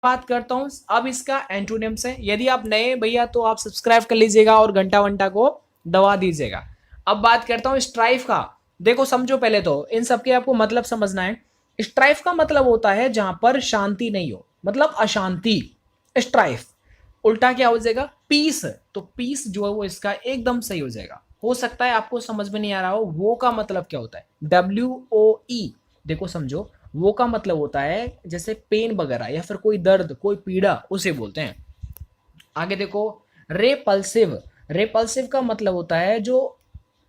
बात करता हूं अब इसका एंटोनिम्स है। यदि आप नए भैया तो आप सब्सक्राइब कर लीजिएगा और घंटा वंटा को दबा दीजिएगा। अब बात करता हूं स्ट्राइफ का। देखो समझो, पहले तो इन सबके आपको मतलब समझना है। स्ट्राइफ का मतलब होता है जहां पर शांति नहीं हो, मतलब अशांति। स्ट्राइफ उल्टा क्या हो जाएगा, पीस। तो पीस जो है वो इसका एकदम सही हो जाएगा। हो सकता है आपको समझ में नहीं आ रहा हो, वो का मतलब क्या होता है, WOE। देखो समझो, वो का मतलब होता है जैसे पेन वगैरह या फिर कोई दर्द कोई पीड़ा, उसे बोलते हैं। आगे देखो, रेपल्सिव। रेपल्सिव का मतलब होता है जो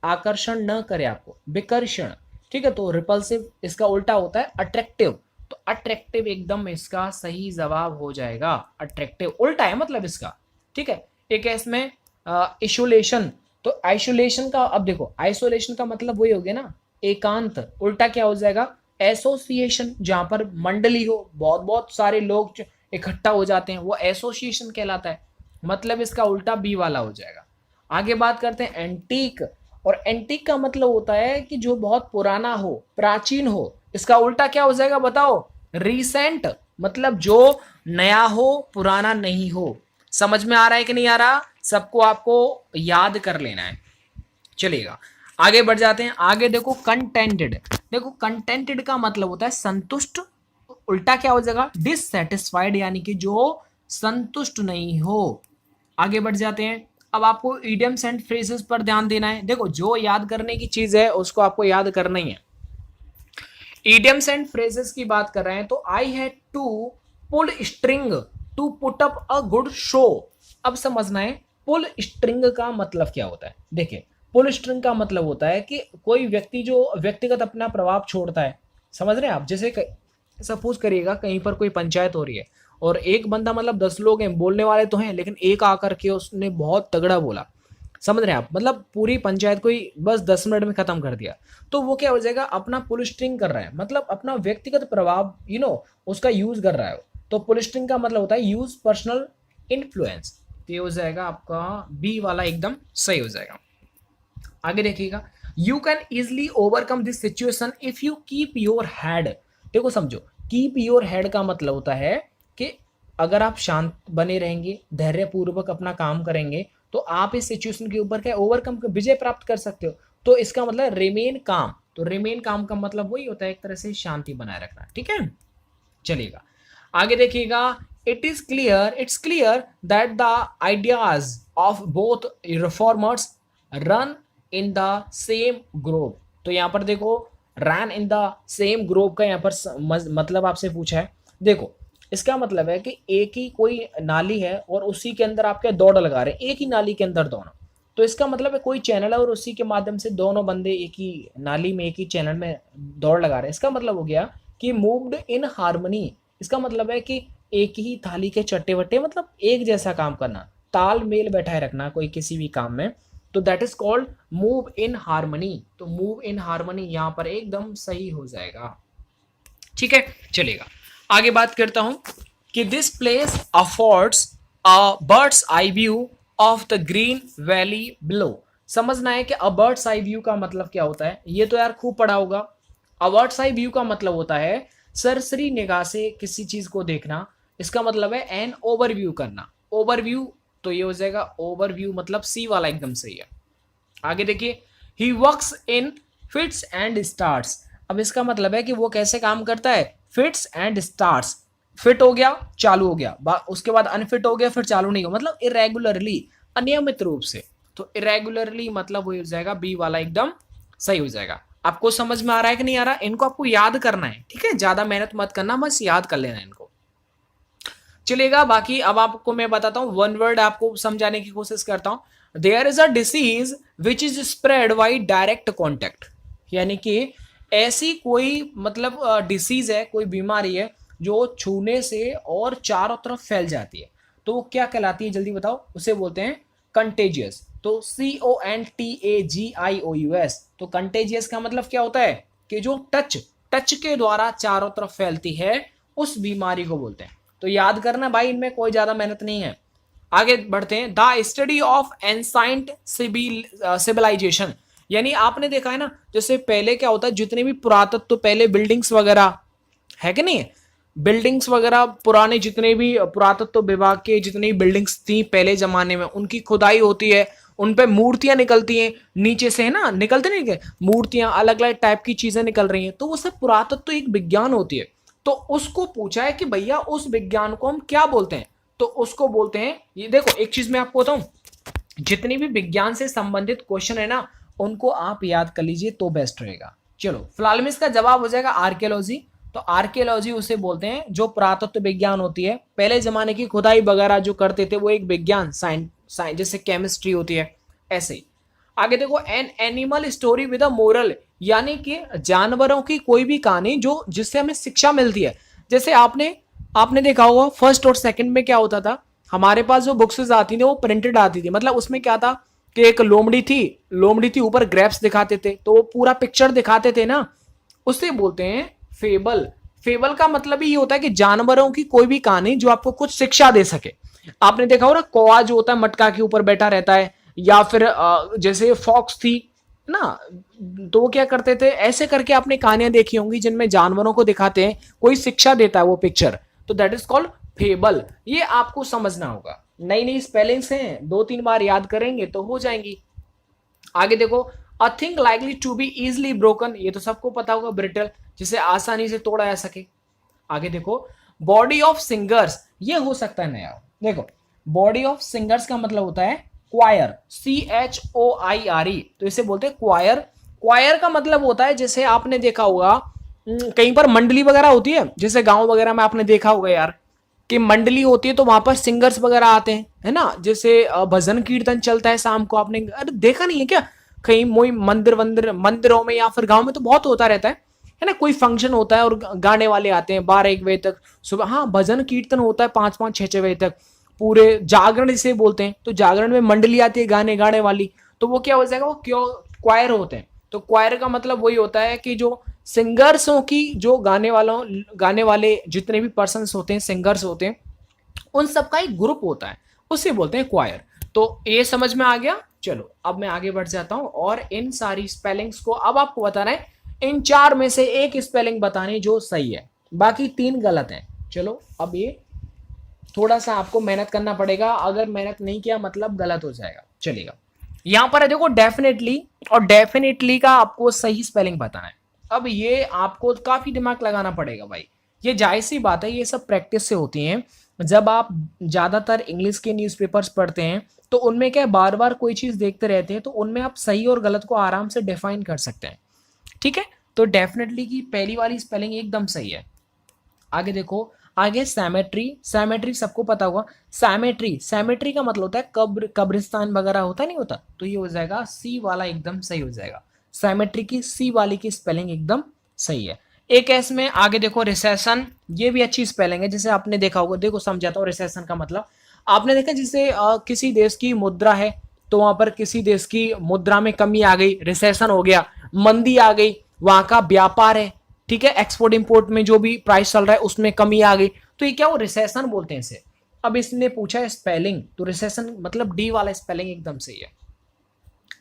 आकर्षण न करे आपको, विकर्षण। ठीक है, तो रिपल्सिव इसका उल्टा होता है अट्रैक्टिव। तो अट्रैक्टिव एकदम इसका सही जवाब हो जाएगा। अट्रैक्टिव उल्टा है मतलब इसका। ठीक है, एक है इसमें आइसोलेशन। तो आइसोलेशन का, अब देखो आइसोलेशन का मतलब वही हो गया ना, एकांत। उल्टा क्या हो जाएगा, एसोसिएशन। जहां पर मंडली हो, बहुत बहुत सारे लोग इकट्ठा हो जाते हैं, वो एसोसिएशन कहलाता है। मतलब इसका उल्टा बी वाला हो जाएगा। आगे बात करते हैं एंटीक। और एंटीक का मतलब होता है कि जो बहुत पुराना हो, प्राचीन हो। इसका उल्टा क्या हो जाएगा बताओ, रिसेंट। मतलब जो नया हो, पुराना नहीं हो। समझ में आ रहा है कि नहीं आ रहा, सबको आपको याद कर लेना है। चलिएगा आगे बढ़ जाते हैं। आगे देखो कंटेंटेड। देखो कंटेंटेड का मतलब होता है संतुष्ट। उल्टा क्या हो जाएगा, डिससेटिस्फाइड, यानी कि जो संतुष्ट नहीं हो। आगे बढ़ जाते हैं। अब आपको इडियम्स एंड फ्रेजेस पर ध्यान देना है। देखो जो याद करने की चीज है उसको आपको याद करना ही है। इडियम्स एंड फ्रेजेस की बात कर रहे हैं तो I had to pull string to put up a good show. अब समझना है पुल स्ट्रिंग का मतलब क्या होता है। देखिए, पुल स्ट्रिंग का मतलब होता है कि कोई व्यक्ति जो व्यक्तिगत अपना प्रभाव छोड़ता है। समझ रहे हैं आप, जैसे सपोज करिएगा कहीं पर कोई पंचायत हो रही है और एक बंदा, मतलब 10 लोग हैं, बोलने वाले तो हैं, लेकिन एक आकर के उसने बहुत तगड़ा बोला। समझ रहे हैं आप, मतलब पूरी पंचायत को ही बस 10 मिनट में खत्म कर दिया। तो वो क्या हो जाएगा, अपना पुल स्ट्रिंग कर रहा है, मतलब अपना व्यक्तिगत प्रभाव उसका यूज कर रहा है। तो पुल स्ट्रिंग का मतलब होता है यूज पर्सनल इन्फ्लुएंस। तो ये हो जाएगा आपका बी वाला एकदम सही हो जाएगा। आगे देखिएगा, you can easily overcome this situation if you keep your head. देखो समझो, कीप योर हेड का मतलब होता है कि अगर आप शांत बने रहेंगे, धैर्य पूर्वक अपना काम करेंगे, तो आप इस सिचुएशन के ऊपर क्या ओवरकम विजय प्राप्त कर सकते हो। तो इसका मतलब रिमेन काम। तो रिमेन काम का मतलब वही होता है एक तरह से शांति बनाए रखना। ठीक है, चलिएगा आगे देखिएगा। It's clear that the ideas of both reformers run in the same group. तो यहां पर देखो, run in the same group का यहां पर मतलब आपसे पूछा है। देखो इसका मतलब है कि एक ही कोई नाली है और उसी के अंदर आप क्या दौड़ लगा रहे हैं, एक ही नाली के अंदर दोनों। तो इसका मतलब है कोई चैनल है और उसी के माध्यम से दोनों बंदे एक ही नाली में, एक ही चैनल में दौड़ लगा रहे हैं। इसका मतलब हो गया कि मूव्ड इन हार्मनी। इसका मतलब है कि एक ही थाली के चट्टे वट्टे, मतलब एक जैसा काम करना, तालमेल बैठाए रखना कोई किसी भी काम में। तो that is called move in harmony. तो मूव इन हार्मनी यहां पर एकदम सही हो जाएगा। ठीक है, चलेगा आगे बात करता हूं कि this place affords a bird's eye view of the green valley below. समझना है कि अ बर्ड्स आई व्यू का मतलब क्या होता है, ये तो यार खूब पढ़ा होगा। अ बर्ड्स आई व्यू का मतलब होता है सरसरी निगाह से किसी चीज को देखना। इसका मतलब है एन ओवरव्यू करना। ओवरव्यू, तो ये हो जाएगा ओवरव्यू, मतलब सी वाला एकदम सही है। आगे देखिए, he works in fits and starts. अब इसका मतलब है कि वो कैसे काम करता है, फिट्स एंड स्टार्ट्स। फिट हो गया, चालू हो गया, उसके बाद अनफिट हो गया, फिर चालू नहीं हो, मतलब इरेगुलरली, अनियमित रूप से। तो इरेगुलरली मतलब वो हो जाएगा बी वाला एकदम सही हो जाएगा। आपको समझ में आ रहा है कि नहीं आ रहा, इनको आपको याद करना है। ठीक है, ज्यादा मेहनत मत करना, बस याद कर लेना इनको। चलेगा, बाकी अब आपको मैं बताता हूं, वन वर्ड आपको समझाने की कोशिश करता हूं। There is a disease which is spread by direct contact. यानी कि ऐसी कोई मतलब डिसीज है, कोई बीमारी है जो छूने से और चारों तरफ फैल जाती है। तो वो क्या कहलाती है, जल्दी बताओ, उसे बोलते हैं कंटेजियस। तो CONTAGIOUS। तो कंटेजियस का मतलब क्या होता है कि जो टच टच के द्वारा चारों तरफ फैलती है, उस बीमारी को बोलते हैं। तो याद करना भाई, इनमें कोई ज्यादा मेहनत नहीं है। आगे बढ़ते हैं, the study of ancient civilisation. यानी आपने देखा है ना, जैसे पहले क्या होता है, जितने भी पुरातत्व पहले बिल्डिंग्स वगैरह है कि नहीं, बिल्डिंग्स वगैरह पुराने जितने भी पुरातत्व विभाग के जितनी बिल्डिंग्स थी पहले जमाने में, उनकी खुदाई होती है, उन पे मूर्तियां निकलती हैं नीचे से, है ना, निकलते नहीं क्या मूर्तियां, अलग अलग टाइप की चीजें निकल रही हैं, तो वो सब पुरातत्व एक विज्ञान होती है। तो उसको पूछा है कि भैया उस विज्ञान को हम क्या बोलते हैं, तो उसको बोलते हैं, ये देखो एक चीज मैं आपको बताऊं, जितनी भी विज्ञान से संबंधित क्वेश्चन है ना, उनको आप याद कर लीजिए तो बेस्ट रहेगा। चलो फिलहाल में इसका जवाब हो जाएगा आर्कियोलॉजी। तो आर्कियोलॉजी उसे बोलते हैं जो पुरातत्व विज्ञान होती है, पहले जमाने की खुदाई वगैरह जो करते थे वो एक विज्ञान, साइंस जैसे केमिस्ट्री होती है ऐसे ही। आगे देखो, an animal story with a moral, यानी कि जानवरों की कोई भी कहानी जो जिससे हमें शिक्षा मिलती है। जैसे आपने आपने देखा होगा फर्स्ट और सेकंड में क्या होता था, हमारे पास जो बुक्स आती थी वो प्रिंटेड आती थी, मतलब उसमें क्या था कि एक लोमड़ी थी ऊपर ग्रेप्स दिखाते थे, तो वो पूरा पिक्चर दिखाते थे ना, उसे बोलते हैं फेबल। फेबल का मतलब ही ये होता है कि जानवरों की कोई भी कहानी जो आपको कुछ शिक्षा दे सके। आपने देखा होगा कौवा जो होता है मटका के ऊपर बैठा रहता है, या फिर जैसे फॉक्स थी ना, तो वो क्या करते थे, ऐसे करके आपने कहानियां देखी होंगी जिनमें जानवरों को दिखाते हैं, कोई शिक्षा देता है वो पिक्चर, तो दैट इज कॉल्ड फेबल। ये आपको समझना होगा, नई नई स्पेलिंग्स हैं, 2-3 बार याद करेंगे तो हो जाएंगी। आगे देखो, a thing likely to be easily broken, ये तो सबको पता होगा, ब्रिटल, जिसे आसानी से तोड़ा जा सके। आगे देखो, बॉडी ऑफ सिंगर्स, ये हो सकता है नया। देखो, बॉडी ऑफ सिंगर्स का मतलब होता है क्वायर, CHOIRE, तो इसे बोलते हैं क्वायर। क्वायर का मतलब होता है, जैसे आपने देखा होगा कहीं पर मंडली वगैरह होती है, जैसे गांव वगैरह में आपने देखा होगा यार कि मंडली होती है, तो वहां पर सिंगर्स वगैरह आते हैं, है ना, जैसे भजन कीर्तन चलता है शाम को, आपने अरे देखा नहीं है क्या, कहीं मोई मंदिरों में या फिर गांव में तो बहुत होता रहता है ना, कोई फंक्शन होता है और गाने वाले आते हैं 12-1 बजे तक सुबह, हाँ भजन कीर्तन होता है 5-5, 6-6 बजे तक, पूरे जागरण जिसे बोलते हैं, तो जागरण में मंडली आती है गाने गाने वाली, तो वो क्या हो जाएगा, वो क्यों क्वायर होते हैं। तो क्वायर का मतलब वही होता है कि जो सिंगर्सों की, जो गाने वाले जितने भी पर्सन्स होते हैं, सिंगर्स होते हैं, उन सबका एक ग्रुप होता है, उसे बोलते हैं क्वायर। तो ये समझ में आ गया। चलो अब मैं आगे बढ़ जाता हूं और इन सारी स्पेलिंग्स को अब आपको बताना है, इन 4 में से एक स्पेलिंग बतानी जो सही है, बाकी 3 गलत हैं। चलो अब ये थोड़ा सा आपको मेहनत करना पड़ेगा, अगर मेहनत नहीं किया मतलब गलत हो जाएगा। चलिएगा, यहां पर है देखो डेफिनेटली, और डेफिनेटली का आपको सही स्पेलिंग बताना है। अब ये आपको काफी दिमाग लगाना पड़ेगा भाई, ये जायज सी बात है, ये सब प्रैक्टिस से होती हैं। जब आप ज्यादातर इंग्लिश के न्यूज़पेपर्स पढ़ते हैं तो उनमें क्या बार बार कोई चीज देखते रहते हैं, तो उनमें आप सही और गलत को आराम से डिफाइन कर सकते हैं। ठीक है, तो डेफिनेटली की पहली वाली स्पेलिंग एकदम सही है। आगे देखो, आगे सैमेट्री सबको पता होगा। सैमेट्री का मतलब होता है कब्रिस्तान वगैरह होता नहीं होता, तो ये हो जाएगा सी वाला एकदम सही हो जाएगा। सैमेट्री की सी वाली की स्पेलिंग एकदम सही है। एक एस में आगे देखो रिसेशन, ये भी अच्छी स्पेलिंग है, जैसे आपने देखा होगा, देखो समझाता हूँ रिसेशन का मतलब। आपने देखा जैसे किसी देश की मुद्रा है, तो वहां पर किसी देश की मुद्रा में कमी आ गई, रिसेशन हो गया, मंदी आ गई, वहां का व्यापार है, ठीक है, एक्सपोर्ट इंपोर्ट में जो भी प्राइस चल रहा है उसमें कमी आ गई, तो ये क्या, वो रिसेशन बोलते हैं इसे। अब इसने पूछा है स्पेलिंग, तो रिसेशन मतलब डी वाला स्पेलिंग एकदम सही है,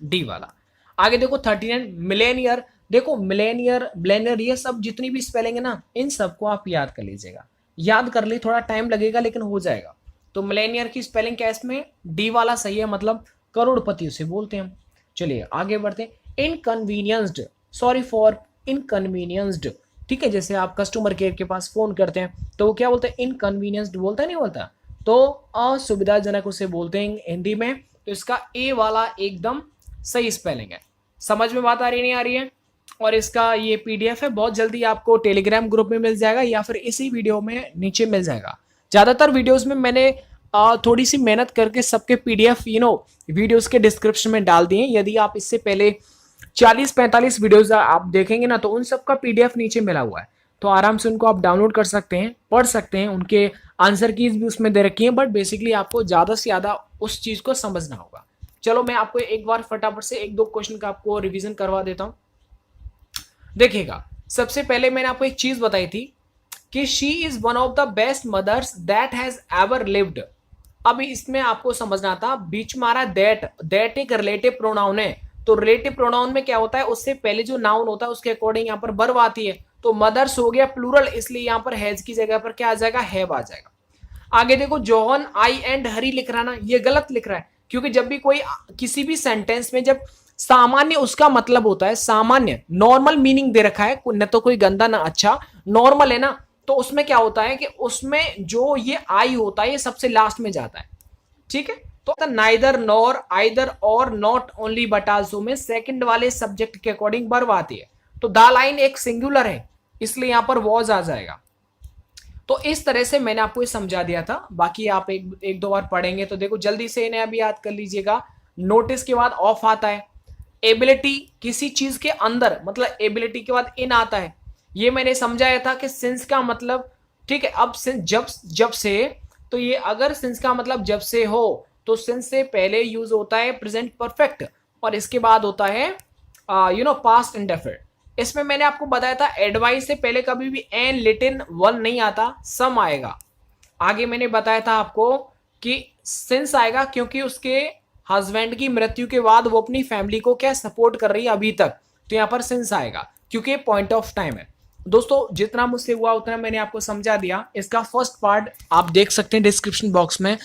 डी वाला। आगे देखो 39 मिलेनियर, देखो मिलेनियर ये सब जितनी भी स्पेलिंग है ना, इन सबको आप याद कर लीजिएगा, याद कर ले, थोड़ा टाइम लगेगा लेकिन हो जाएगा। तो मिलेनियर की स्पेलिंग क्या है इसमें, डी वाला सही है, मतलब करोड़पति उसे बोलते हैं हम। चलिए आगे बढ़ते हैं। इनकन्वीनियंस्ड, सॉरी फॉर इनकन्वीनियंस्ड, ठीक है, जैसे आप कस्टमर केयर के पास फोन करते हैं तो वो क्या बोलते हैं, इनकन्वीनियंस्ड बोलता है, नहीं बोलता, तो असुविधाजनक उसे बोलते हैं हिंदी में। तो इसका ए वाला एकदम सही स्पेलिंग है। समझ में बात आ रही नहीं आ रही है। और इसका ये पीडीएफ है, बहुत जल्दी आपको टेलीग्राम ग्रुप में मिल जाएगा या फिर इसी वीडियो में नीचे मिल जाएगा। ज़्यादातर वीडियोस में मैंने थोड़ी सी मेहनत करके सबके पीडीएफ वीडियोस के डिस्क्रिप्शन में डाल दिए। यदि आप इससे पहले 40-45 वीडियोस आप देखेंगे ना, तो उन सबका पीडीएफ नीचे मिला हुआ है, तो आराम से उनको आप डाउनलोड कर सकते हैं, पढ़ सकते हैं, उनके आंसर कीज भी उसमें दे रखी है, बट बेसिकली आपको ज़्यादा से ज़्यादा उस चीज़ को समझना होगा। चलो मैं आपको एक बार फटाफट से 1-2 क्वेश्चन का आपको रिवीजन करवा देता हूँ। देखिएगा, सबसे पहले मैंने आपको एक चीज बताई थी कि she is one of the best mothers that has ever lived. अब इसमें आपको समझना था, बीच में आ रहा है दैट एक रिलेटिव प्रोनाउन है, तो रिलेटिव प्रोनाउन में क्या होता है, उससे पहले जो नाउन होता है उसके अकॉर्डिंग यहाँ पर वर्ब आती है, तो मदर्स हो गया प्लूरल, इसलिए यहां पर हैज की जगह पर क्या आ जाएगा, हैव आ जाएगा। आगे देखो जॉन, आई एंड हरी लिख रहा ना, ये गलत लिख रहा है, क्योंकि जब भी कोई किसी भी सेंटेंस में जब सामान्य उसका मतलब होता है, सामान्य नॉर्मल मीनिंग दे रखा है, न तो कोई गंदा ना अच्छा, नॉर्मल है ना, तो उसमें क्या होता है कि उसमें जो ये आई होता है ये सबसे लास्ट में जाता है, ठीक है। तो नाइदर नॉर आइदर और नॉट ओनली बट आल्सो में सेकंड वाले सब्जेक्ट के अकॉर्डिंग वर्ब आती है, तो द लाइन एक सिंगुलर है, इसलिए यहां पर वॉज आ जाएगा। तो इस तरह से मैंने आपको ये समझा दिया था, बाकी आप एक दो बार पढ़ेंगे तो देखो जल्दी से इन्हें अभी याद कर लीजिएगा। नोटिस के बाद ऑफ आता है, एबिलिटी किसी चीज के अंदर, मतलब एबिलिटी के बाद इन आता है, ये मैंने समझाया था कि सिंस का मतलब, ठीक है। अब सिंस जब से, तो ये अगर सिंस का मतलब जब से हो तो सिंस से पहले यूज होता है प्रेजेंट परफेक्ट, और इसके बाद होता है पास्ट इंडेफिनिट। इसमें मैंने आपको बताया था एडवाइस से पहले कभी भी एन लिटिन वन नहीं आता, सम आएगा। आगे मैंने बताया था आपको कि सिंस आएगा क्योंकि उसके हस्बैंड की मृत्यु के बाद वो अपनी फैमिली को क्या सपोर्ट कर रही है अभी तक, तो यहां पर सिंस आएगा क्योंकि पॉइंट ऑफ टाइम है। दोस्तों जितना मुझसे हुआ उतना मैंने आपको समझा दिया। इसका फर्स्ट पार्ट आप देख सकते हैं डिस्क्रिप्शन बॉक्स में,